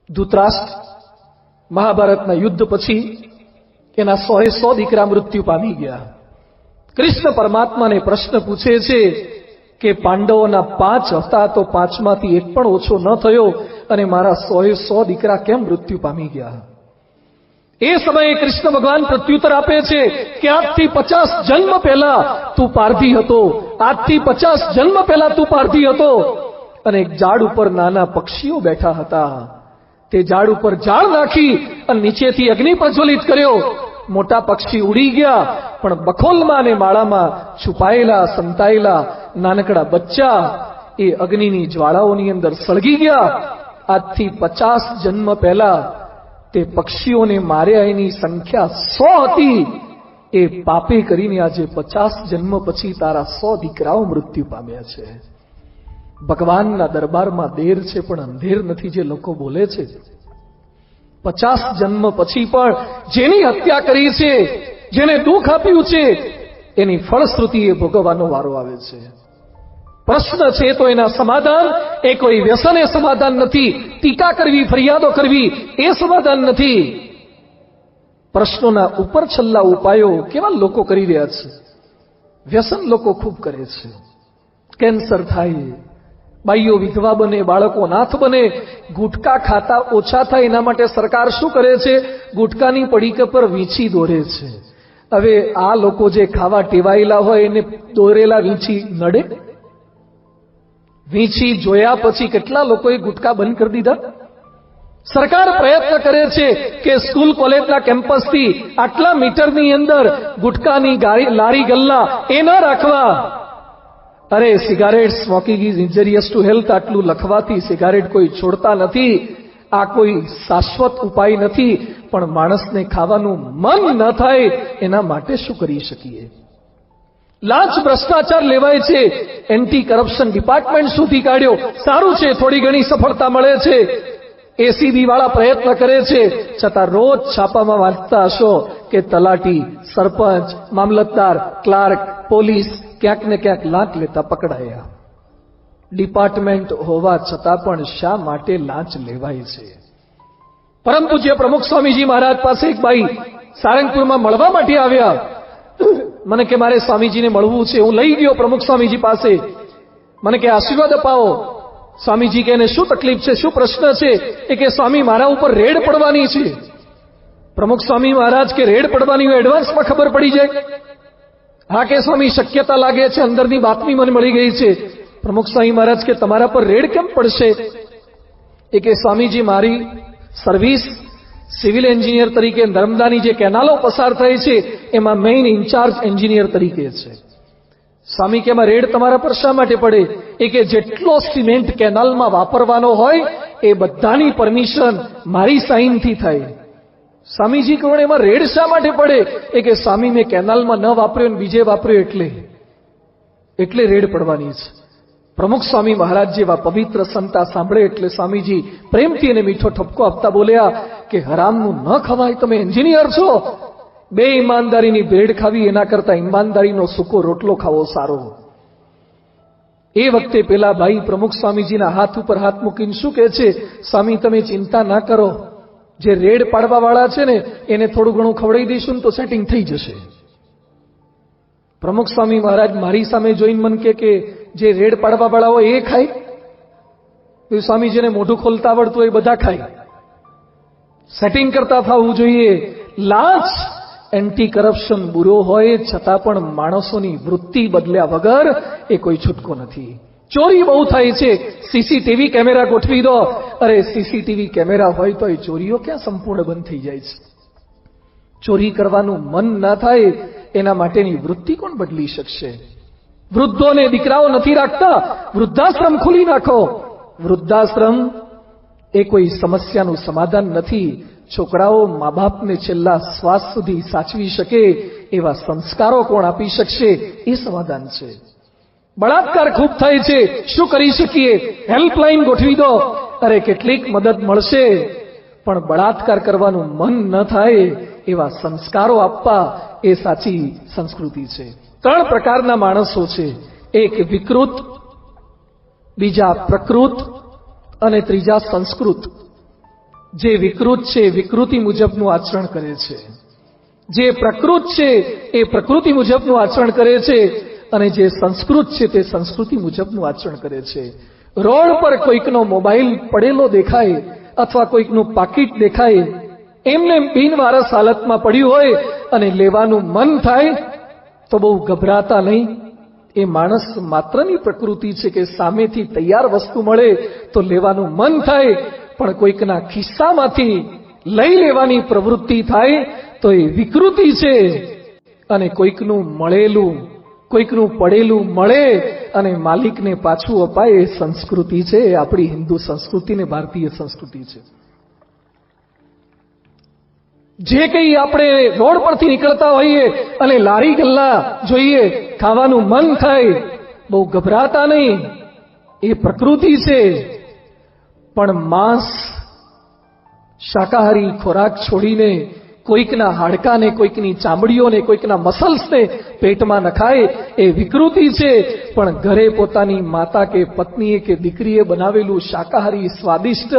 ધૃતરાષ્ટ્ર મહાભારતના યુદ્ધ પછી એના 100 દીકરા મૃત્યુ પામી ગયા. કૃષ્ણ પરમાત્માને પ્રશ્ન પૂછે છે કે પાંડવોના 5 હતા તો 5માંથી એક પણ ઓછો ન થયો અને મારા 100 દીકરા કેમ મૃત્યુ પામી ગયા? એ સમયે કૃષ્ણ ભગવાન પ્રત્યુત્તર આપે છે કે આજથી 50 જન્મ પહેલા તું પારધી હતો, આજથી 50 જન્મ પહેલા તું પારધી હતો અને એક ઝાડ ઉપર નાના પક્ષીઓ બેઠા હતા. તે ઝાડ ઉપર ઝાડ નાખી અને નીચેથી અગ્નિ પ્રજ્વલિત કર્યો. મોટા પક્ષી ઉડી ગયા પણ બખોલમાં અને માળામાં છુપાયેલા સંતાયેલા નાનકડા બચ્ચા એ અગ્નિની જ્વાળાઓની અંદર સળગી ગયા. આજથી 50 જન્મ પહેલા તે પક્ષીઓને માર્યા એની સંખ્યા 100 હતી. એ પાપે કરીને આજે 50 જન્મ પછી તારા 100 દીકરાઓ મૃત્યુ પામ્યા છે. ભગવાનના દરબારમાં દેર છે પણ અંધેર નથી જે લોકો બોલે છે. 50 જન્મ પછી પણ જેની હત્યા કરી છે, જેને દુઃખ આપ્યું છે, એની ફળશ્રુતિ એ ભોગવવાનો વારો આવે છે. પ્રશ્ન છે તો એના સમાધાન એ કોઈ વ્યસને સમાધાન નથી. ટીકા કરવી, ફરિયાદો કરવી એ સમાધાન નથી. પ્રશ્નોના ઉપર છલ્લા ઉપાયો કેવા લોકો કરી રહ્યા છે. વ્યસન લોકો ખૂબ કરે છે. કેન્સર થાય, બાઈઓ વિધવા બને, બાળકો નાથ બને, ગુટકા ખાતા ઓછા થાય એના માટે સરકાર શું કરે છે? ગુટકાની પડીકા પર વીંછી દોરે છે. હવે આ લોકો જે ખાવા ટેવાયેલા હોય એને દોરેલા વીંછી નડે? વીંછી જોયા પછી કેટલા લોકોએ ગુટકા બંધ કરી દીધા? સરકાર પ્રયત્ન કરે છે કે સ્કૂલ કોલેજના કેમ્પસથી આટલા મીટરની અંદર ગુટકાની લારી ગલ્લા એ ન રાખવા. અરે cigarette smoking is ઇન્જરિયસ to health આટલું લખવાથી સિગારેટ કોઈ છોડતા નથી. આ કોઈ શાશ્વત ઉપાય નથી. પણ માણસને ખાવાનું મન ન થાય એના માટે શું કરી શકીએ? લાંચ ભ્રષ્ટાચાર લેવાય છે. એન્ટી કરપ્શન ડિપાર્ટમેન્ટ સુધી કાઢ્યો, સારું છે, થોડી ઘણી સફળતા મળે છે. એસીબી વાળા પ્રયત્ન કરે છે, છતાં રોજ છાપામાં વાંચતા હશો કે તલાટી, સરપંચ, મામલતદાર, ક્લાર્ક, પોલીસ ક્યાંક ને ક્યાંક લાંચ લેતા પકડાયા. ડિપાર્ટમેન્ટ હોવા છતાં પણ શા માટે લાંચ લેવાય છે? પરમ પૂજ્ય પ્રમુખ સ્વામીજી મહારાજ પાસે એક બાઈ સારંગપુરમાં મળવા માટે આવ્યા. મને કે મારે સ્વામીજીને મળવું છે. હું લઈ ગયો પ્રમુખ સ્વામીજી પાસે. મને કે આશીર્વાદ અપાવો. સ્વામીજી કે એને શું તકલીફ છે, શું પ્રશ્ન છે? એ કે સ્વામી મારા ઉપર રેડ પડવાની છે. પ્રમુખ સ્વામી મહારાજ કે રેડ પડવાની હોય એડવાન્સમાં ખબર પડી જાય? હા કે સ્વામી શક્યતા લાગે છે, અંદરની બાતમી મને મળી ગઈ છે. પ્રમુખ સ્વામી મહારાજ કે તમારા પર રેડ કેમ પડશે? એ કે સ્વામીજી મારી સર્વિસ સિવિલ એન્જિનિયર તરીકે નર્મદાની જે કેનાલો પસાર થઈ છે એમાં મેઇન ઇન્ચાર્જ એન્જિનિયર તરીકે છે. સ્વામી કે એમાં રેડ તમારા પર શા માટે પડે? એ કે જેટલો સિમેન્ટ કેનાલમાં વાપરવાનો હોય એ બધાની પરમિશન મારી સાઇનથી થાય. સ્વામીજી કહો એમાં રેડ શા માટે પડે? એ કે સ્વામી મેં કેનાલમાં ન વાપર્યો ને બીજે વાપર્યો એટલે રેડ પડવાની છે. પ્રમુખ સ્વામી મહારાજ જેવા પવિત્ર સંતા સાંભળે એટલે સ્વામીજી પ્રેમથી એને મીઠો ઠપકો આપતા બોલ્યા કે હરામનું ન ખવાય, તમે એન્જિનિયર છો. બે ઈમાનદારીની ભેળ ખાવી એના કરતા ઈમાનદારીનો સૂકો રોટલો ખાવો સારો. એ વખતે પેલા ભાઈ પ્રમુખ સ્વામીજીના હાથ ઉપર હાથ મૂકીને શું કહે છે? સ્વામી તમે ચિંતા ના કરો, જે રેડ પાડવા વાળા છે ને એને થોડું ઘણું ખવડાવી દઈશું ને તો સેટિંગ થઈ જશે. પ્રમુખ સ્વામી મહારાજ મારી સામે જોઈને મન કે જે રેડ પાડવા વાળા હોય એ ખાય? સ્વામીજીને મોઢું ખોલતા આવડતું હોય બધા ખાય. સેટિંગ કરતા થવું જોઈએ. લાંચ એન્ટી કરપ્શન બુરો હોય છતાં પણ માણસોની વૃત્તિ બદલ્યા વગર એ કોઈ છૂટકો નથી. ચોરી બહુ થાય છે, સીસીટીવી કેમેરા ગોઠવી દો. અરે સીસીટીવી કેમેરા હોય તો એ ચોરીઓ ક્યાં સંપૂર્ણ બંધ થઈ જાય છે? ચોરી કરવાનું મન ના થાય એના માટેની વૃત્તિ કોણ બદલી શકશે? વૃદ્ધોને દીકરાઓ નથી રાખતા, વૃદ્ધાશ્રમ ખોલી નાખો. વૃદ્ધાશ્રમ એ કોઈ સમસ્યાનું સમાધાન નથી. છોકરાઓ મા બાપને છેલ્લા શ્વાસ સુધી સાચવી શકે એવા સંસ્કારો કોણ આપી શકશે? એ સમાધાન છે. બળાત્કાર ખૂબ થાય છે, શું કરી શકીએ? હેલ્પલાઇન ગોઠવી દો. અરે કેટલીક મદદ મળશે, પણ બળાત્કાર કરવાનું મન ન થાય એવા સંસ્કારો આપવા એ સાચી સંસ્કૃતિ છે. 3 પ્રકારના માણસો છે. એક વિકૃત, બીજા પ્રકૃત અને ત્રીજા સંસ્કૃત. જે વિકૃત છે વિકૃતિ મુજબનું આચરણ કરે છે, જે પ્રકૃત છે એ પ્રકૃતિ મુજબનું આચરણ કરે છે, અને જે સંસ્કૃત છે તે સંસ્કૃતિ મુજબનું આચરણ કરે છે. રોડ પર કોઈકનો મોબાઈલ પડેલો દેખાય અથવા કોઈકનું પાકીટ દેખાય, એમને બિનવારસ હાલતમાં પડ્યું હોય અને લેવાનું મન થાય તો બહુ ગભરાતા નહીં. એ માણસ માત્રની પ્રકૃતિ છે કે સામેથી તૈયાર વસ્તુ મળે તો લેવાનું મન થાય, પણ કોઈકના ખિસ્સામાંથી લઈ લેવાની પ્રવૃત્તિ થાય તો એ વિકૃતિ છે. અને કોઈકનું મળેલું, કોઈકનું પડેલું મળે અને માલિકને પાછું અપાય એ સંસ્કૃતિ છે. એ આપણી હિન્દુ સંસ્કૃતિ ને ભારતીય સંસ્કૃતિ છે. જે કંઈ આપણે રોડ પરથી નીકળતા હોઈએ અને લારી ગલ્લા જોઈએ, ખાવાનું મન થાય, બહુ ગભરાતા નહીં, એ પ્રકૃતિ છે. પણ માંસ, શાકાહારી ખોરાક છોડીને કોઈકના હાડકાને, કોઈકની ચામડીઓને, કોઈકના મસલ્સને પેટમાં નખાય એ વિકૃતિ છે. પણ ઘરે પોતાની માતા કે પત્નીએ કે દીકરીએ બનાવેલું શાકાહારી સ્વાદિષ્ટ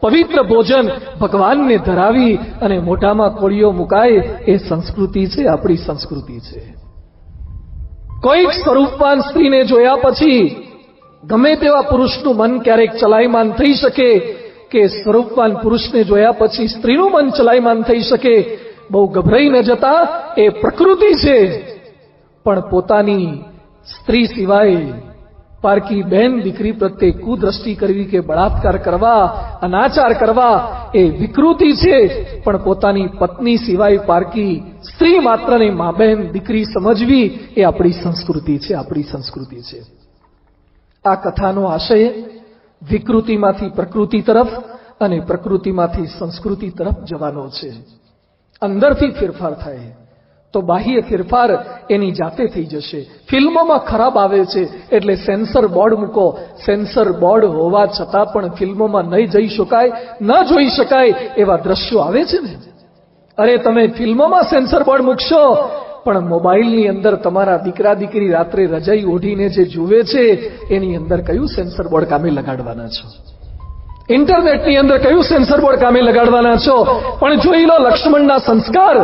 પવિત્ર ભોજન ભગવાનને ધરાવી અને મોઢામાં કોળીઓ મુકાય એ સંસ્કૃતિ છે, આપણી સંસ્કૃતિ છે. કોઈક સ્વરૂપવાન સ્ત્રીને જોયા પછી ગમે તેવા પુરુષનું મન ક્યારેક ચલાયમાન થઈ શકે કે સ્વરૂપવાન પુરુષને જોયા પછી સ્ત્રીનું મન ચલાયમાન થઈ શકે. બહુ ગભરાઈ ન જતા, એ પ્રકૃતિ છે. પણ પોતાની સ્ત્રી સિવાય પારકી બહેન દીકરી પ્રત્યે કુદ્રષ્ટિ કરવી કે બળાત્કાર કરવા, અનાચાર કરવા એ વિકૃતિ છે. પણ પોતાની પત્ની સિવાય પારકી સ્ત્રી માત્રને મા બહેન દીકરી સમજવી એ આપણી સંસ્કૃતિ છે, આપણી સંસ્કૃતિ છે. આ કથાનો આશય વિકૃતિમાંથી પ્રકૃતિ તરફ અને પ્રકૃતિમાંથી સંસ્કૃતિ તરફ જવાનો છે. અંદરથી ફેરફાર થાય તો બાહ્ય ફેરફાર એની જાતે થઈ જશે. ફિલ્મોમાં ખરાબ આવે છે એટલે સેન્સર બોર્ડ મૂકો. સેન્સર બોર્ડ હોવા છતાં પણ ફિલ્મોમાં નહીં જઈ શકાય, ન જોઈ શકાય એવા દ્રશ્યો આવે છે ને. અરે તમે ફિલ્મોમાં સેન્સર બોર્ડ મૂકશો, પણ મોબાઈલની અંદર તમારા દીકરા દીકરી રાત્રે રજાઈ ઓઢીને જે જુએ છે એની અંદર કયું સેન્સર બોર્ડ કામે લગાડવાના છો? ઇન્ટરનેટની અંદર કયું સેન્સર બોર્ડ કામે લગાડવાના છો? પણ જોઈ લો લક્ષ્મણના સંસ્કાર,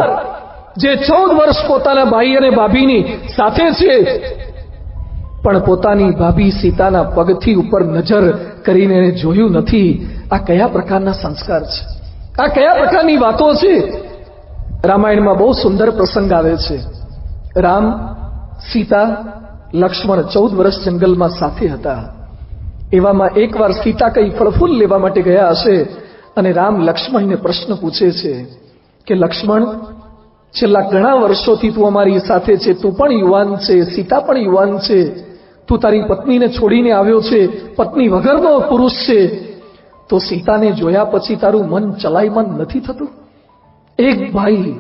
જે 14 વર્ષ પોતાના ભાઈ અને ભાભીની સાથે છે, પણ પોતાની ભાભી સીતાના પગથી ઉપર નજર કરીને જોયું નથી. આ કયા પ્રકારના સંસ્કાર છે? આ કયા પ્રકારની વાતો છે? રામાયણમાં બહુ સુંદર પ્રસંગ આવે છે. રામ, સીતા, લક્ષ્મણ 14 વર્ષ જંગલમાં સાથે હતા. એવામાં એકવાર સીતા કઈ ફળફૂલ લેવા માટે ગયા હશે અને રામ લક્ષ્મણને પ્રશ્ન પૂછે છે કે લક્ષ્મણ, છેલ્લા ઘણા વર્ષોથી તું અમારી સાથે છે, તું પણ યુવાન છે, સીતા પણ યુવાન છે, તું તારી પત્નીને છોડીને આવ્યો છે, પત્ની વગરનો પુરુષ છે, તો સીતાને જોયા પછી તારું મન ચલાયમાન નથી થતું? એક ભાઈ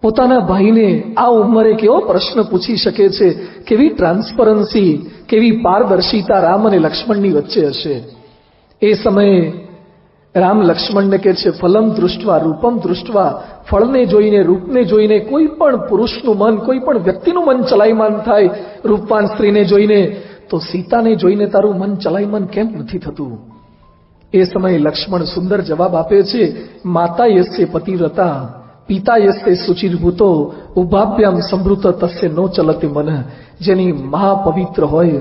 પોતાના ભાઈને આ ઉંમરે કેવો પ્રશ્ન પૂછી શકે છે? કેવી ટ્રાન્સપરન્સી, કેવી પારદર્શિતા રામ અને લક્ષ્મણની વચ્ચે હશે. એ સમયે રામ લક્ષ્મણને કહે છે, ફલમ દૃષ્ટવા રૂપમ દૃષ્ટવા, ફળને જોઈને, રૂપને જોઈને કોઈ પણ પુરુષનું મન, કોઈ પણ વ્યક્તિનું મન ચલાયમાન થાય. રૂપવાન સ્ત્રીને જોઈને, તો સીતાને જોઈને તારું મન ચલાયમાન કેમ નથી થતું? એ સમયે લક્ષ્મણ સુંદર જવાબ આપે છે, માતા યસ્ય પતિવ્રતા, પિતા યસ્ય સુચિર્ભૂતો, ઉભાભ્યામ સંભૃત તસ્ય નો ચલતે મન. જેની મા પવિત્ર હોય,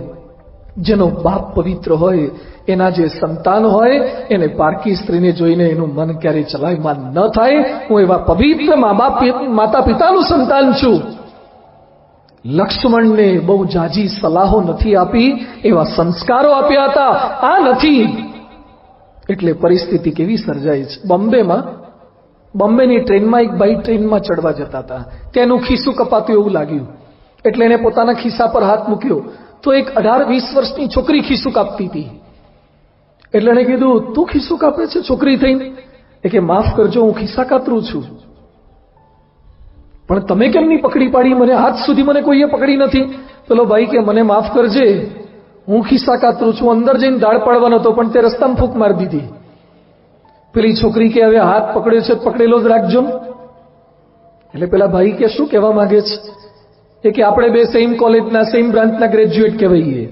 જેનો બાપ પવિત્ર હોય, એના જે સંતાન હોય એને પારકી સ્ત્રીને જોઈને એનું મન ક્યારે ચલાયમાન ન થાય. હું એવા પવિત્ર માતા પિતાનું સંતાન છું. લક્ષ્મણને બહુ જાજી સલાહો નથી આપી, એવા સંસ્કારો આપ્યા હતા. આ નથી એટલે પરિસ્થિતિ કેવી સર્જાય છે. બોમ્બેની ટ્રેનમાં એક ભાઈ ટ્રેનમાં ચડવા જતા હતા, તેનું ખિસ્સું કપાતું એવું લાગ્યું એટલે એને પોતાના ખિસ્સા પર હાથ મૂક્યો તો એક 18-20 વર્ષની છોકરી ખિસ્સું કાપતી હતી. એટલે એને કીધું, તું ખિસ્સું કાપે છે છોકરી થઈને? એ કે માફ કરજો, હું ખિસ્સા કાતરું છું. પણ તમે કેમ નહીં પકડી પાડી મને? હાથ સુધી મને કોઈએ પકડી નથી. પેલો ભાઈ કે મને માફ કરજે, હું ખિસ્સા કાતરું છું, અંદર જઈને દાળ પાડવાનો હતો પણ તે રસ્તામાં ફૂંક મારી દીધી. પેલી છોકરી કે હવે હાથ પકડ્યો છે પકડેલો જ રાખજો. એટલે પેલા ભાઈ કે શું કહેવા માંગે છે? એ કે આપણે બે સેમ કોલેજના સેમ બ્રાન્ચના ગ્રેજ્યુએટ કહેવાઈએ,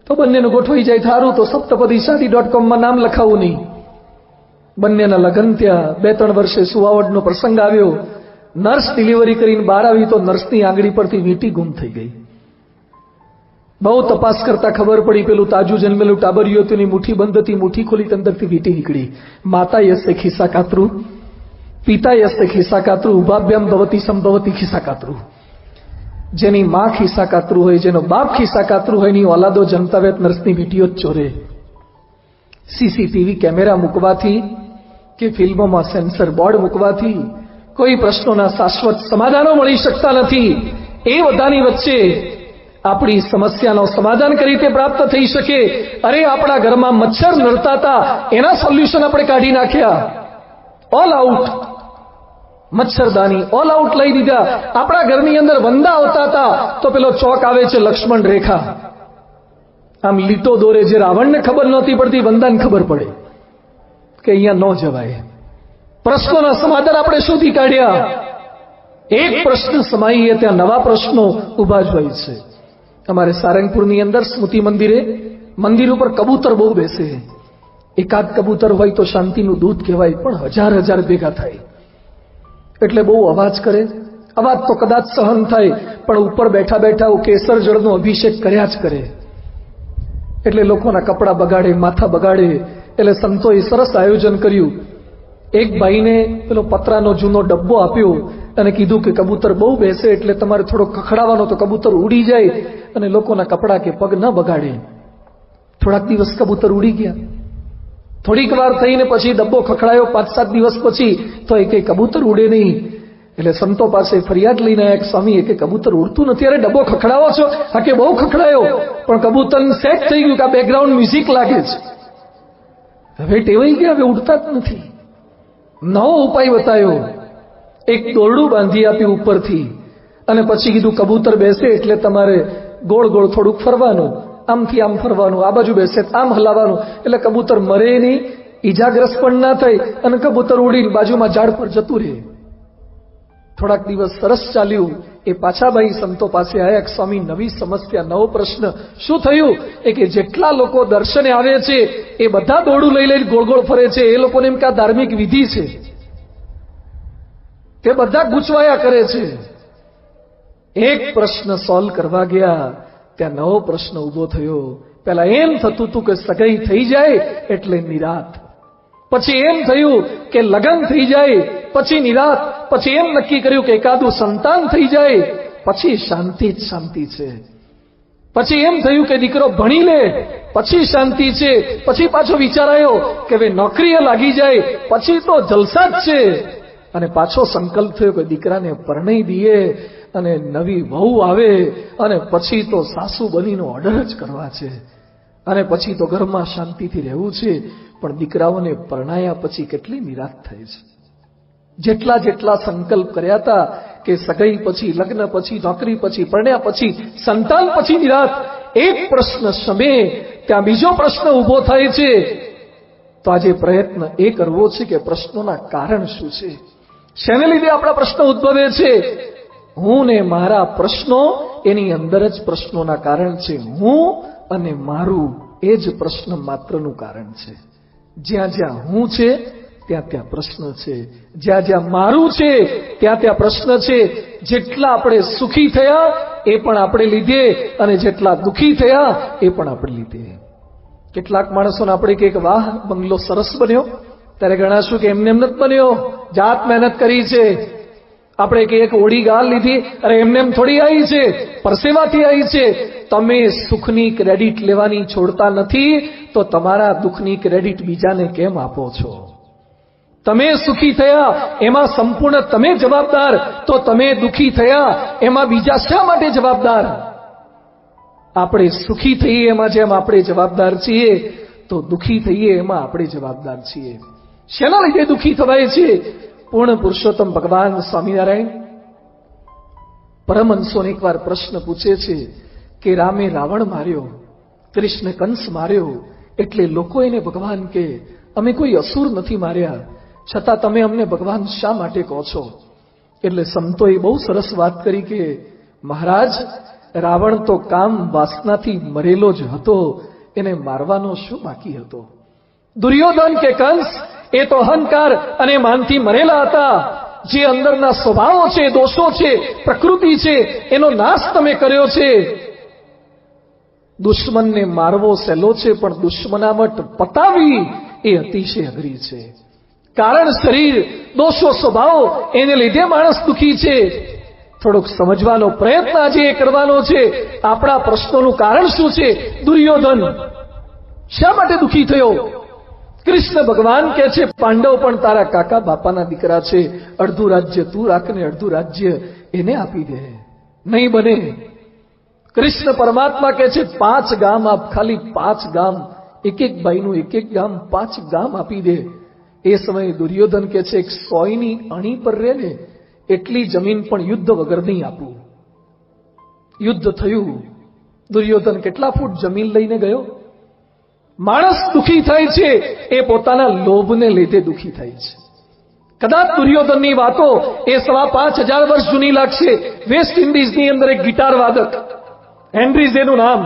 તો બંનેનું ગોઠવાઈ જાય સારું, તો સપ્તપદીશાદી.com નામ લખાવું નહીં. બંનેના લગ્ન થયા. 2-3 વર્ષે સુવાવડનો પ્રસંગ આવ્યો. નર્સ ડિલિવરી કરીને બહાર આવી તો નર્સની આંગળી પરથી વીંટી ગુમ થઈ ગઈ. બહુ તપાસ કરતા ખબર પડી પેલું તાજું જન્મેલું ટાબરિયું હતું, એની મુઠ્ઠી બંધ હતી. મુઠ્ઠી ખોલી તો અંદરથી વીંટી નીકળી. માતા યસ્તે ખિસ્સા કાતરું, પિતા યસ્તે ખિસ્સા કાતરું, ઉભાભ્યામ ભવતી સંભવતી ખિસ્સા કાતરું. જેની માં ખિસ્સા કાતરું હોય, જેનો બાપ ખિસ્સા કાતરું હોય, એની ઓલાદો જનતા વેત નર્સની વીંટીઓ જ ચોરે. સીસીટીવી કેમેરા મૂકવાથી કે ફિલ્મોમાં સેન્સર બોર્ડ મૂકવાથી કોઈ પ્રશ્નોના શાશ્વત સમાધાનો મળી શકતા નથી. એ બધાની વચ્ચે આપણી સમસ્યાનો સમાધાન કઈ રીતે પ્રાપ્ત થઈ શકે? અરે, આપણા ઘરમાં મચ્છર નડતા હતા, એના સોલ્યુશન આપણે કાઢી નાખ્યા. ઓલ આઉટ મચ્છરદાની ઓલ આઉટ લઈ દીધા. આપણા ઘરની અંદર વંદા આવતા હતા તો પેલો ચોક આવે છે લક્ષ્મણ રેખા, આમ લીટો દોરે. જે રાવણને ખબર નહોતી પડતી, વંદાને ખબર પડે કે અહીંયા ન જવાય. પ્રશ્નોના સમાધાન આપણે શોધી કાઢ્યા. એક પ્રશ્ન સમાઈએ ત્યાં નવા પ્રશ્નો ઉભા જ હોય છે. અમારે સારંગપુરની અંદર સ્મૃતિ મંદિર ઉપર કબૂતર બહુ બેસે. એકાદ કબૂતર હોય તો શાંતિનું દૂત કહેવાય, પણ હજાર ભેગા થાય એટલે બહુ અવાજ કરે. અવાજ તો કદાચ સહન થાય, પણ ઉપર બેઠા બેઠા કેસર જળનો અભિષેક કર્યા જ કરે એટલે લોકોના કપડા બગાડે, માથા બગાડે. એટલે સંતોએ સરસ આયોજન કર્યું. એક ભાઈને પેલો પતરાનો જૂનો ડબ્બો આપ્યો અને કીધું કે કબૂતર બહુ બેસે એટલે તમારે થોડો ખખડાવવાનો તો કબૂતર ઉડી જાય અને લોકોના કપડા કે પગ ન બગાડે. થોડાક દિવસ કબૂતર ઉડી ગયા. થોડીક વાર થઈને પછી ડબ્બો ખખડાયો. 5-7 દિવસ પછી તો એ કઈ કબૂતર ઉડે નહીં. એટલે સંતો પાસે ફરિયાદ લઈને એક સ્વામી કે કબૂતર ઉડતું નથી. અરે, ડબ્બો ખખડાવો છો? હા કે બહુ ખખડાયો, પણ કબૂતર સેટ થઈ ગયું કે આ બેકગ્રાઉન્ડ મ્યુઝિક લાગે છે. હવે ટેવાઈ ગયા, હવે ઉડતા જ નથી. નવો ઉપાય બતાવ્યો. એક દોરડું બાંધી આપ્યું ઉપરથી અને પછી કીધું કબૂતર બેસે એટલે તમારે ગોળ ગોળ થોડુંક ફરવાનું, આમથી આમ ફરવાનું, આ બાજુ બેસે આમ હલાવવાનું, એટલે કબૂતર મરે નહીં, ઈજાગ્રસ્ત પણ ના થાય અને કબૂતર ઉડીને બાજુમાં ઝાડ પર જતું રહે. થોડાક દિવસ સરસ ચાલ્યું. એ પાછા ભાઈ સંતો પાસે આવ્યા. સ્વામી, નવી સમસ્યા, નવો પ્રશ્ન. શું થયું? એ કે જેટલા લોકો દર્શને આવે છે એ બધા દોરડું લઈ લઈને ગોળ ગોળ ફરે છે. એ લોકોને એમ કે આ ધાર્મિક વિધિ છે, તે બધા ગૂંચવાયા કરે છે. એક પ્રશ્ન સોલ્વ કરવા ગયા ત્યાં નવો પ્રશ્ન ઉભો થયો. પેલા એમ થતું હતું કે સગાઈ થઈ જાય એટલે નિરાત, પછી એમ થયું કે લગ્ન થઈ જાય પછી નિરાત, પછી એમ નક્કી કર્યું કે એકાદું સંતાન થઈ જાય પછી શાંતિ જ શાંતિ છે, પછી એમ થયું કે દીકરો ભણી લે પછી શાંતિ છે, પછી પાછો વિચાર આવ્યો કે હવે નોકરીએ લાગી જાય પછી તો જલસા જ છે, અને પાછો સંકલ્પ થયો કે દીકરાને પરણાઈ દઈએ અને નવી વહુ આવે અને પછી તો સાસુ બનીનો ઓર્ડર જ કરવા છે અને પછી તો ઘરમાં શાંતિથી રહેવું છે. પણ દીકરાઓને પરણાયા પછી કેટલી નિરાશ થાય છે. જેટલા જેટલા સંકલ્પ કર્યા હતા કે સગાઈ પછી, લગ્ન પછી, નોકરી પછી, પરણ્યા પછી, સંતાન પછી નિરાશ. એક પ્રશ્ન શમે ત્યાં બીજો પ્રશ્ન ઉભો થાય છે. તો આજે પ્રયત્ન એ કરવો છે કે પ્રશ્નોના કારણ શું છે, શેને લીધે આપણા પ્રશ્નો ઉદ્ભવે છે. હું ને મારા પ્રશ્નો, એની અંદર જ પ્રશ્નોના કારણ છે. હું અને મારું એ જ પ્રશ્ન માત્રનું કારણ છે. જ્યાં જ્યાં હું છે ત્યાં ત્યાં પ્રશ્ન છે, જ્યાં જ્યાં મારું છે ત્યાં ત્યાં પ્રશ્ન છે. જેટલા આપણે સુખી થયા એ પણ આપણે લીધે અને જેટલા દુઃખી થયા એ પણ આપણે લીધે. કેટલાક માણસોને આપણે કહીએ કે વાહ બંગલો સરસ બન્યો, ત્યારે ગણાશું કે એમને એમ નથી બન્યો, જાત મહેનત કરી છે. આપણે કહીએ કે ઓડી ગાલ લીધી, અરે એમને એમ થોડી આવી છે, પરસેવાથી આવી છે. તમે સુખની ક્રેડિટ લેવાની છોડતા નથી તો તમારા દુઃખની ક્રેડિટ બીજાને કેમ આપો છો? તમે સુખી થયા એમાં સંપૂર્ણ તમે જવાબદાર, તો તમે દુઃખી થયા એમાં બીજા શા માટે જવાબદાર? આપણે સુખી થઈએ એમાં જેમ આપણે જવાબદાર છીએ, તો દુઃખી થઈએ એમાં આપણે જવાબદાર છીએ. શેના લીધે દુઃખી થવાય છે? પૂર્ણ પુરુષોત્તમ ભગવાન સ્વામિનારાયણ પરમહંસોને એકવાર પ્રશ્ન પૂછે છે કે રામે રાવણ માર્યો, કૃષ્ણ કંસ માર્યો, એટલે લોકો એને ભગવાન કે અમે કોઈ અસુર નથી માર્યા, છતાં તમે અમને ભગવાન શા માટે કહો છો? એટલે સંતોએ બહુ સરસ વાત કરી કે મહારાજ, રાવણ તો કામ વાસનાથી મરેલો જ હતો, એને મારવાનો શું બાકી હતો? દુર્યોધન કે કંસ એ તો અહંકાર અને માનથી મરેલા હતા. જે અંદરના સ્વભાવો છે, દોષો છે, પ્રકૃતિ છે, એનો નાશ તમે કર્યો છે. દુશ્મનને મારવો સહેલો છે, પણ દુશ્મનામત પતાવી એ અતિશય અઘરી છે. કારણ શરીર, દોષો, સ્વભાવો, એને લીધે માણસ દુઃખી છે. થોડોક સમજવાનો પ્રયત્ન આજે એ કરવાનો છે. આપણા પ્રશ્નોનું કારણ શું છે? દુર્યોધન શા માટે દુઃખી થયો? કૃષ્ણ ભગવાન કહે છે, પાંડવ પણ તારા કાકા બાપાના દીકરા છે, અડધું રાજ્ય તું રાખને અડધું રાજ્ય એને આપી દે. નહીં બને. કૃષ્ણ પરમાત્મા કહે છે 5 ગામ આપ, ખાલી 5 ગામ, એક ભાઈનું એક ગામ, 5 ગામ આપી દે. એ સમયે દુર્યોધન કહે છે 100ની અણી પર રહે ને એટલી જમીન પણ યુદ્ધ વગર નહીં આપું. યુદ્ધ થયું. દુર્યોધન કેટલા ફૂટ જમીન લઈને ગયો? માણસ દુઃખી થાય છે એ પોતાના લોભને લીધે દુઃખી થાય છે. કદાચ દુર્યોધનની વાતો એ 5000 વર્ષ જૂની લાગશે. વેસ્ટ ઇન્ડિઝની અંદર એક ગિટાર વાદક, હેનરીઝ એનું નામ,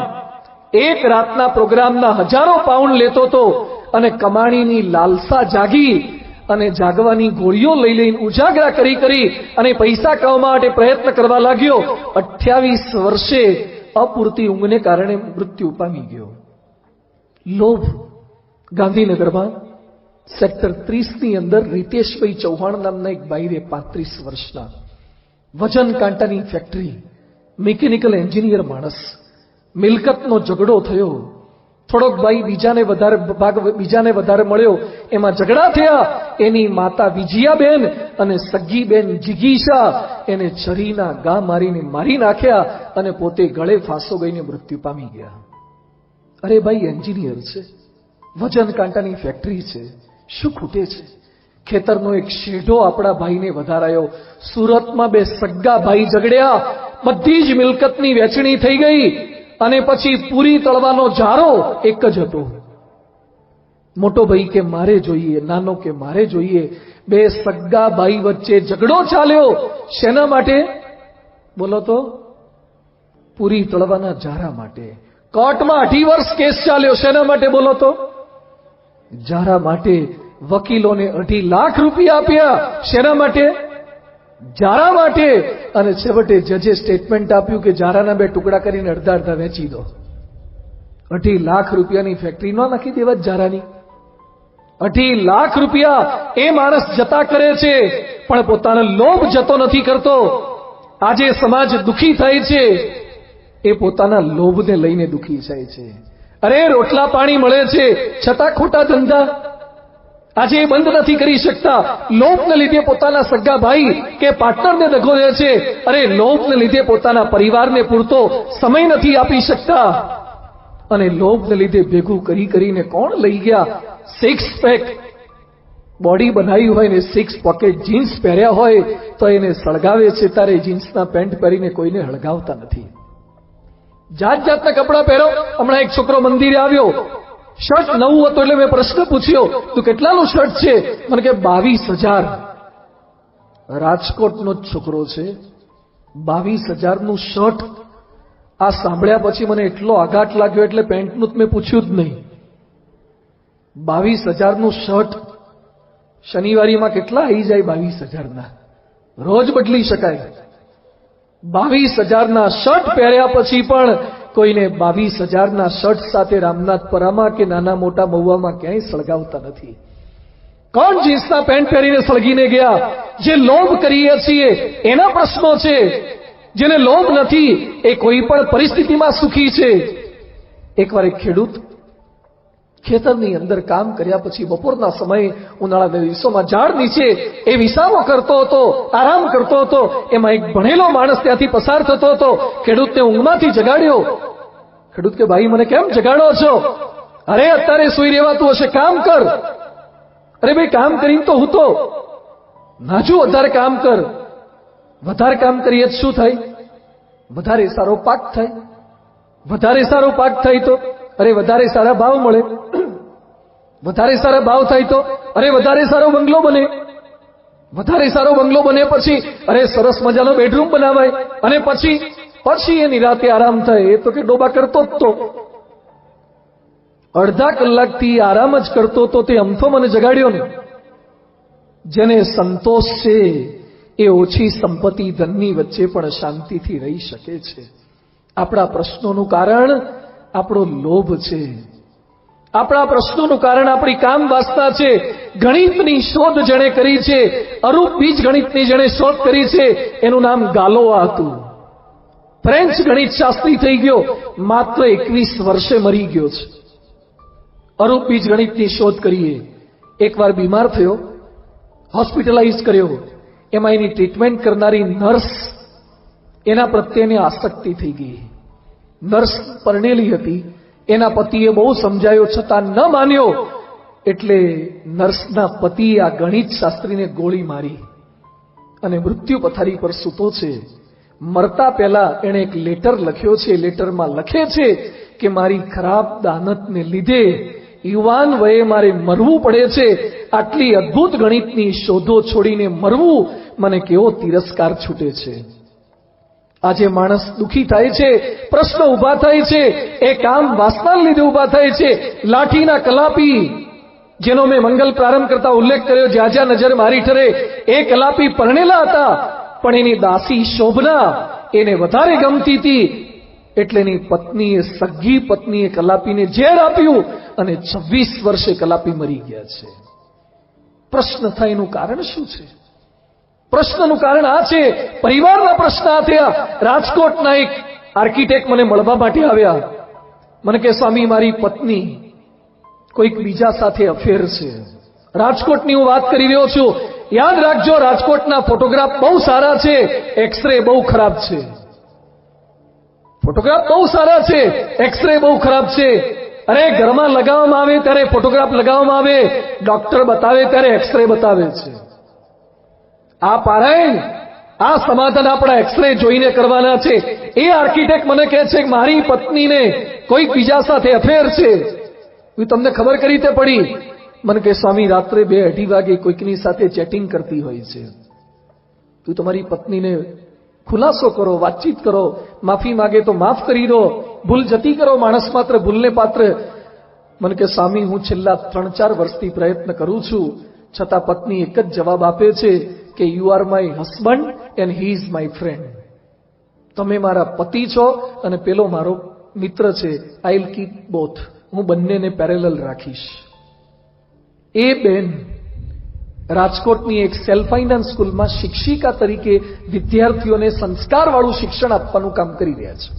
એક રાતના પ્રોગ્રામના હજારો પાઉન્ડ લેતો હતો અને કમાણીની લાલસા જાગી અને જાગવાની ગોળીઓ લઈ લઈને ઉજાગરા કરી અને પૈસા કમાવા માટે પ્રયત્ન કરવા લાગ્યો. 28 વર્ષે અપૂરતી ઊંઘને કારણે મૃત્યુ પામી ગયો. લોભ. ગાંધીનગરમાં સેક્ટર 30ની અંદર રીતેશભાઈ ચૌહાણ નામના એક ભાઈ 35 વર્ષના, વજન કાંટાની ફેક્ટરી, મિકેનિકલ એન્જિનિયર માણસ. મિલકતનો ઝઘડો થયો. થોડોક ભાઈ બીજાને વધારે મળ્યો, એમાં ઝઘડા થયા. એની માતા વિજયાબેન અને સગી બેન જિગીશા એને છરીના ઘા મારીને મારી નાખ્યા અને પોતે ગળે ફાંસો ગઈને મૃત્યુ પામી ગયા. અરે ભાઈ એન્જિનિયર છે, વજન કાંટાની ફેક્ટરી છે, શું ખૂટે છે? ખેતરનો એક શેઢો આપણા ભાઈને વધારાયો. સુરતમાં 2 સગા ભાઈ ઝઘડ્યા, બધી જ મિલકતની વહેંચણી થઈ ગઈ અને પછી પૂરી તળવાનો જારો એક જ હતો. મોટો ભાઈ કે મારે જોઈએ, નાનો કે મારે જોઈએ. 2 સગા ભાઈ વચ્ચે ઝઘડો ચાલ્યો. શેના માટે? બોલો તો. પૂરી તળવાના જારા માટે. કોર્ટમાં 18 વર્ષ કેસ ચાલ્યો. શેના માટે? બોલો તો. જારા માટે. વકીલોને 2.5 લાખ રૂપિયા આપ્યા. શેના માટે? જારા માટે. અને છેવટે જજે સ્ટેટમેન્ટ આપ્યું કે જારાના 2 ટુકડા કરીને અડધા વેચી દો. 2.5 લાખ રૂપિયાની ફેક્ટરી ન નાખી દેવા જારાની? 2.5 લાખ રૂપિયા એ માણસ જતા કરે છે, પણ પોતાનો લોભ જતો નથી કરતો. આજે સમાજ દુઃખી થાય છે એ પોતાના લોભને લઈને દુઃખી થાય છે. અરે રોટલા પાણી મળે છે છતાં ખોટા ધંધા. આજે એ બંધ નથી કરી શકતા. લોભને લીધે પોતાના સગા ભાઈ કે પાર્ટનરને દગો દે છે. અરે લોભને લીધે પોતાના પરિવારને પૂરતો સમય નથી આપી શકતા. અને લોભને લીધે ભેગું કરીને કોણ લઈ ગયા? 6 પેક બોડી બનાવી હોય ને 6 પોકેટ જીન્સ પહેર્યા હોય તો એને સળગાવે છે. તારે જીન્સના પેન્ટ પહેરીને કોઈને હળગાવતા નથી. જાત જાતના કપડાં પહેરો. હમણાં એક છોકરો મંદિરે આવ્યો, શર્ટ નવું હતું એટલે મેં પ્રશ્ન પૂછ્યો, તું કેટલાનું શર્ટ છે? મને કે 22,000. રાજકોટનો જ છોકરો છે, 22,000નું શર્ટ. આ સાંભળ્યા પછી મને એટલો આઘાત લાગ્યો એટલે પેન્ટનું મેં પૂછ્યું જ નહીં. 22,000નું શર્ટ. શનિવારીમાં કેટલા આવી જાય 22,000ના? રોજ બદલી શકાય. 22,000ના શર્ટ પહેર્યા પછી પણ કોઈને 22,000ના શર્ટ સાથે રામનાથપરામાં કે નાના મોટા મહુવામાં ક્યાંય સળગાવતા નથી. કોણ જીન્સના પેન્ટ પહેરીને સળગીને ગયા? જે લોભ કરીએ છીએ એના પ્રશ્નો છે. જેને લોભ નથી એ કોઈ પણ પરિસ્થિતિમાં સુખી છે. એકવાર એક ખેડૂત ખેતરની અંદર કામ કર્યા પછી બપોરના સમયે ઉનાળાના દિવસોમાં ઝાડ નીચે એ વિસામો કરતો હતો, આરામ કરતો હતો. એમાં એક ભણેલો માણસ ત્યાંથી પસાર થતો હતો. ખેડૂતને ઊંઘમાંથી જગાડ્યો. ખેડૂત કે ભાઈ મને કેમ જગાડો છો? અરે અત્યારે સૂઈ રહેવાતું હશે, કામ કર. અરે ભાઈ કામ કરીને તો હું તો નાજુ, વધારે કામ કર. વધારે કામ કરીએ શું થાય? વધારે સારો પાક થાય. વધારે સારો પાક થાય તો અરે વધારે સારા ભાવ મળે. વધારે સારા ભાવ થાય તો અરે વધારે સારો બંગલો બને. વધારે સારો બંગલો બને પછી અરે સરસ મજાનો બેડરૂમ બનાવાય. અને પછી એની રાતે આરામ થાય. એ તો કે ડોબા કરતો જ તો. અડધા કલાકથી આરામ જ કરતો તો તે અમથો મને જગાડ્યો ને. જેને સંતોષ છે એ ઓછી સંપત્તિ ધનની વચ્ચે પણ શાંતિથી રહી શકે છે. આપણા પ્રશ્નોનું કારણ આપણો લોભ છે. આપણા પ્રશ્નોનું કારણ આપણી કામ વાસના છે. ગણિતની શોધ જેણે કરી છે, અરૂપ બીજ ગણિતની જેણે શોધ કરી છે, એનું નામ ગાલોઆ હતું. ફ્રેન્ચ ગણિત શાસ્ત્રી થઈ ગયો, માત્ર 21 વર્ષે મરી ગયો છે. અરૂપ બીજ ગણિતની શોધ કરીએ. એકવાર બીમાર થયો, હોસ્પિટલાઇઝ કર્યો. એમાં એની ટ્રીટમેન્ટ કરનારી નર્સ, એના પ્રત્યેની આસક્તિ થઈ ગઈ. નર્સ પરણેલી હતી. એના પતિએ બહુ સમજાયો છતાં ન માન્યો, એટલે નર્સના પતિએ આ ગણિત શાસ્ત્રીને ગોળી મારી અને મૃત્યુ પથારી પર સૂતો છે. મરતા પહેલા એણે એક લેટર લખ્યો છે. લેટરમાં લખે છે કે મારી ખરાબ દાનતને લીધે યુવાન વયે મારે મરવું પડે છે. આટલી અદ્ભુત ગણિતની શોધો છોડીને મરવું મને કેવો તિરસ્કાર છૂટે છે. આજે માણસ દુઃખી થાય છે, પ્રશ્ન ઉભા થાય છે. એ કામ વાસનાને લીધે ઉભા થાય છે. લાઠીના કલાપી, જેનો મેં મંગલ પ્રારંભ કરતા ઉલ્લેખ કર્યો, જ્યાં જ્યાં નજર મારી ઠરે, એ કલાપી પરણેલા હતા, પણ એની દાસી શોભના એને વધારે ગમતી હતી. એટલે એની પત્નીએ, સગી પત્નીએ કલાપીને ઝેર આપ્યું અને 26 વર્ષે કલાપી મરી ગયા છે. પ્રશ્ન થાય એનું કારણ શું છે? પ્રશ્નનું કારણ આ છે. પરિવારના પ્રશ્ન આ થયા. રાજકોટના એક આર્કિટેક્ટ મને મળવા માટે આવ્યા. મને કે સ્વામી, મારી પત્ની કોઈક બીજા સાથે અફેર છે. રાજકોટની હું વાત કરી રહ્યો છું. યાદ રાખજો, રાજકોટના ફોટોગ્રાફ બહુ સારા છે, એક્સરે બહુ ખરાબ છે. ફોટોગ્રાફ બહુ સારા છે, એક્સરે બહુ ખરાબ છે. અરે ઘરમાં લગાવવામાં આવે ત્યારે ફોટોગ્રાફ લગાવવામાં આવે, ડોક્ટર બતાવે ત્યારે એક્સરે બતાવે છે. આ પારાયણ, આ સમાધાન આપણા એક્સરે જોઈને કરવાના છે. એ આર્કિટેક્ટ મને કહે છે કે મારી પત્નીને કોઈક બીજા સાથે અફેર છે. તમને ખબર કઈ રીતે પડી? મને કે સ્વામી, રાત્રે 2-2:30 વાગે કોઈકની સાથે ચેટિંગ કરતી હોય છે. તું તમારી પત્નીને ખુલાસો કરો, વાતચીત કરો, માફી માગે તો માફ કરી દો, ભૂલ જતી કરો. માણસ માત્ર ભૂલને પાત્ર. મને કે સ્વામી, હું છેલ્લા 3-4 વર્ષથી પ્રયત્ન કરું છું, છતાં પત્ની એક જ જવાબ આપે છે કે you are my husband and he is my friend. તમે મારા પતિ છો અને પેલો મારો મિત્ર છે. I will keep both. હું બંનેને પેરેલલ રાખીશ. એ બેન રાજકોટની એક સેલ્ફ ફાઇનાન્સ સ્કૂલમાં શિક્ષિકા તરીકે વિદ્યાર્થીઓને સંસ્કારવાળું શિક્ષણ આપવાનું કામ કરી રહ્યા છે.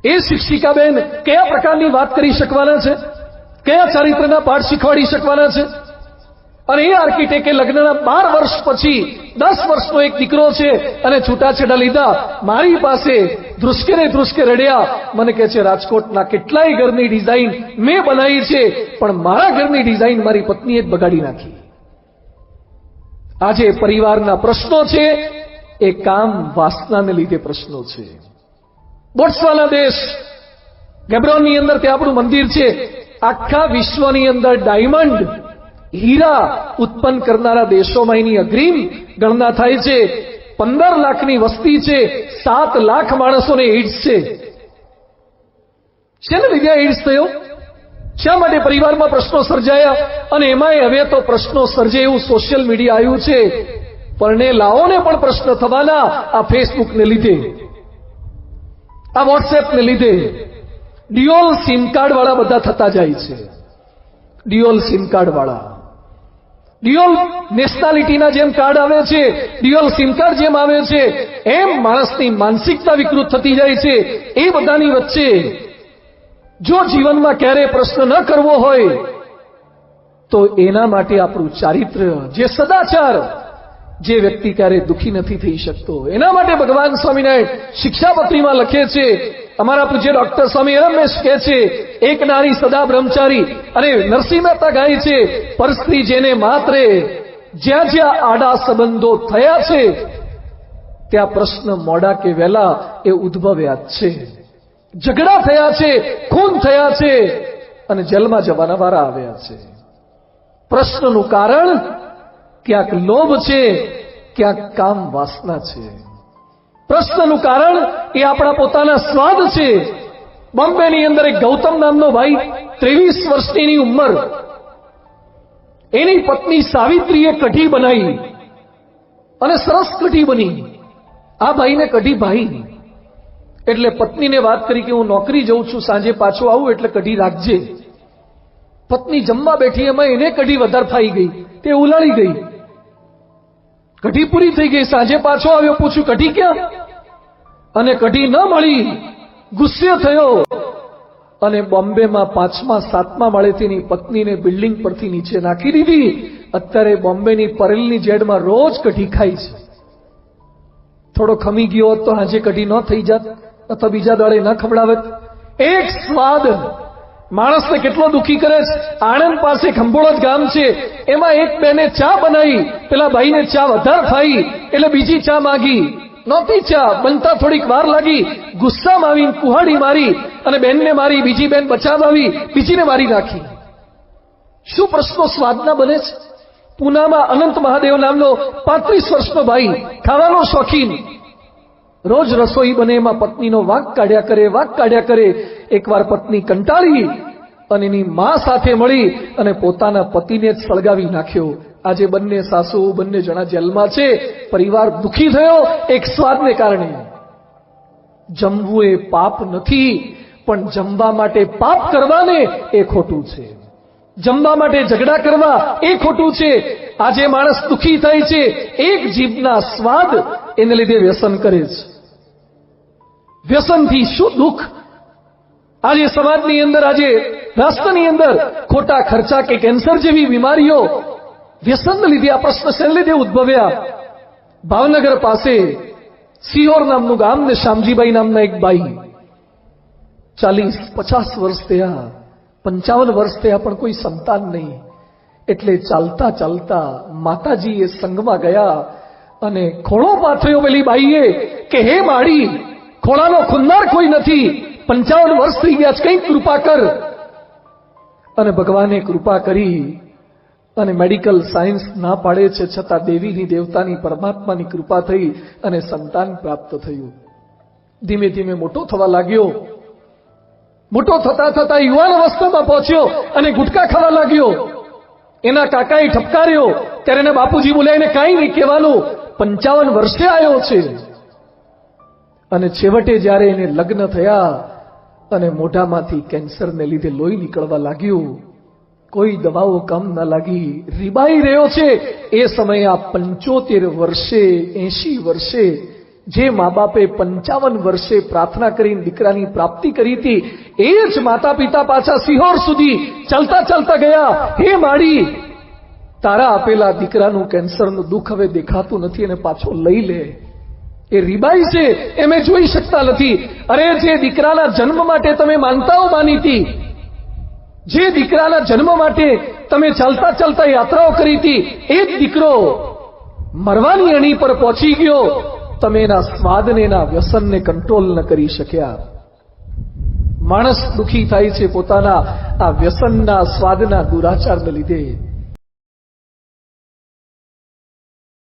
એ શિક્ષિકા બેન કયા પ્રકારની વાત કરી શકવાના છે? કયા ચારિત્રના પાઠ શીખવાડી શકવાના છે? અને એ આર્કિટેક્ટે લગ્નના 12 વર્ષ પછી 10 વર્ષનો એક દીકરો છે અને છૂટાછેડા લીધા. મારી પાસે ધ્રુસકે રડ્યા. મને કહે છે, રાજકોટના કેટલાય ઘરની ડિઝાઇન મેં બનાવી છે, પણ મારા ઘરની ડિઝાઇન મારી પત્નીએ જ બગાડી નાખી. આજે પરિવારના પ્રશ્નો છે એ કામ વાસનાને લીધે પ્રશ્નો છે. બોટ્સવાના દેશ ગેબ્રોનની અંદર ત્યાં આપણું મંદિર છે. આખા વિશ્વની અંદર ડાયમંડ, હીરા ઉત્પન્ન કરનારા દેશોમાં એની અગ્રીમ ગણના થાય છે. 15 લાખની વસ્તી છે, 7 લાખ માણસોને એઇડ્સ છે. શેને લીધે એઇડ્સ થયો? શા માટે પરિવારમાં પ્રશ્નો સર્જાયા? અને એમાંય હવે તો પ્રશ્નો સર્જે એવું સોશિયલ મીડિયા આવ્યું છે. પરણેલાઓને પણ પ્રશ્ન થવાના આ ફેસબુકને લીધે, આ વોટ્સએપને લીધે. ડ્યુઅલ સિમ કાર્ડ વાળા બધા થતા જાય છે. ડ્યુઅલ સિમ કાર્ડ વાળા, ડ્યુઅલ નેશનાલિટીના જેમ કાર્ડ આવે છે, ડ્યુઅલ સિમ કાર્ડ જેમ આવે છે, એમ માણસની માનસિકતા વિકૃત થતી જાય છે. એ બધાની વચ્ચે જો જીવનમાં ક્યારે પ્રશ્ન ન કરવો હોય તો એના માટે આપણું ચારિત્ર્ય, જે સદાચાર, જે વ્યક્તિ ક્યારે દુઃખી નથી થઈ શકતો, એના માટે ભગવાન સ્વામિનારાયણ શિક્ષાપત્રીમાં લખે છે. અમારા પૂજ્ય ડોક્ટર સ્વામી રમેશ કહે છે, એક નારી સદા બ્રહ્મચારી. અને નરસિંહ મહેતા ગાય છે, પરસ્ત્રી જેને માત્રે જ્યાં જ્યાં આડા સંબંધો થયા છે ત્યાં પ્રશ્ન મોડા કે વહેલા એ ઉદ્ભવ્યા જ છે. ઝઘડા થયા છે, ખૂન થયા છે અને જેલમાં જવાના વારા આવ્યા છે. પ્રશ્નનું કારણ ક્યાંક લોભ છે, ક્યાંક કામ વાસના છે. પ્રશ્નનું કારણ એ આપણા પોતાના સ્વાદ છે. બોમ્બેની અંદર એક ગૌતમ નામનો ભાઈ, 23 વર્ષની ઉંમર, એની પત્ની સાવિત્રીએ કઢી બનાવી અને સરસ કઢી બની. આ ભાઈને કઢી ભાઈ એટલે પત્નીને વાત કરી કે હું નોકરી જઉં છું, સાંજે પાછો આવું એટલે કઢી રાખજે. પત્ની જમવા બેઠી, એમાં એને કઢી વધારે ફાઈ ગઈ, તે ઉલાળી ગઈ. કઢી પૂરી થઈ ગઈ. સાંજે પાછો આવ્યો, પૂછ્યું કઢી ક્યાં? અને કઢી ન મળી. ગુસ્સે થયો અને બોમ્બેમાં 5મા 7મા માળેથી એની પત્નીને બિલ્ડિંગ પરથી નીચે નાખી દીધી. અત્યારે બોમ્બેની પરેલની જેડમાં રોજ કઢી ખાય છે. થોડો ખમી ગયો હોત તો આજે કઢી ન થઈ જાત, અથવા બીજા દાડે ન ખવડાવત. એક સ્વાદ માણસને કેટલો દુખી કરે છે. આણંદ પાસે ખંભોળજ ગામ છે, એમાં એક બેને ચા બનાવી. પેલા ભાઈને ચા વધારે ખાઈ એટલે બીજી ચા માંગી. નહોતી ચા, બનતા થોડીક વાર લાગી. ગુસ્સામાં આવીને કુહાડી મારી અને બેનને મારી. બીજી બેન બચાવ આવી, બીજીને મારી નાખી. શું પ્રશ્નો સ્વાદના બને છે? પૂનામાં અનંત મહાદેવ નામનો 35 વર્ષનો ભાઈ, ખાવાનો શોખીન, રોજ રસોઈ બને એમાં પત્નીનો વાંક કાઢ્યા કરે. એકવાર પત્ની કંટાળી અને એની મા સાથે મળી અને પોતાના પતિને જ સળગાવી નાખ્યો. આજે બંને સાસુ બંને જણા જેલમાં છે. પરિવાર દુખી થયો એક સ્વાદને કારણે. જમવું એ પાપ નથી, પણ જમવા માટે પાપ કરવાને એ ખોટું છે. જમવા માટે ઝઘડા કરવા એ ખોટું છે. આજે માણસ દુખી થાય છે એક જીભના સ્વાદ એને લીધે વ્યસન કરે છે. વ્યસનથી શું દુઃખ! આજે સમાજની અંદર, આજે રાષ્ટ્રની અંદર ખોટા ખર્ચા કે કેન્સર જેવી બીમારીઓ વ્યસનને લીધે. આ પ્રશ્ન શેને લીધે ઉદ્ભવ્યા? ભાવનગર પાસે સિહોર નામનું ગામ ને શામજીભાઈ નામના એક બાઈ, 40-50 વર્ષ થયા, 55 વર્ષ થયા, પણ કોઈ સંતાન નહીં. એટલે ચાલતા ચાલતા માતાજી એ સંઘમાં ગયા અને ખોળો પાથર્યો પેલી બાઈએ કે હે માડી, ખોળાનો ખુંદાર કોઈ નથી, 55 વર્ષ થઈ ગયા છે, કંઈક કૃપા કર. અને ભગવાને કૃપા કરી અને મેડિકલ સાયન્સ ના પાડે છે છતાં દેવીની, દેવતાની, પરમાત્માની કૃપા થઈ અને સંતાન પ્રાપ્ત થયું. ધીમે ધીમે મોટો થવા લાગ્યો. મોટો થતા થતા યુવાન અવસ્થામાં પહોંચ્યો અને ગુટકા ખાવા લાગ્યો. એના કાકાએ ઠપકાર્યો ત્યારે એના બાપુજી બોલ્યા એને કાંઈ નહીં કહેવાનું, 55 વર્ષે આવ્યો છે. અને છેવટે જ્યારે એને લગ્ન થયા અને મોઢામાંથી કેન્સરને લીધે લોહી નીકળવા લાગ્યું, કોઈ દવાઓ કામ ન લાગી, રીબાઈ રહ્યો છે. એ સમયે આ 75 વર્ષે 80 વર્ષે જે મા બાપે 55 વર્ષે પ્રાર્થના કરીને દીકરાની પ્રાપ્તિ કરી હતી, એ જ માતા પિતા પાછા સિહોર સુધી ચાલતા ચાલતા ગયા. હે માડી, તારા આપેલા દીકરાનું કેન્સરનું દુઃખ હવે દેખાતું નથી અને પાછો લઈ લે. એ રીબાઈ છે, એ મેં જોઈ શકતા નથી. અરે જે દીકરાના જન્મ માટે તમે માનતાઓ માની હતી, જે દીકરાના જન્મ માટે તમે ચાલતા ચાલતા યાત્રાઓ કરી હતી, એ જ દીકરો મરવાની અણી પર પહોંચી ગયો. તમે એના સ્વાદને, એના વ્યસનને કંટ્રોલ ન કરી શક્યા. માણસ દુખી થાય છે પોતાના આ વ્યસનના, સ્વાદના દુરાચારને લીધે.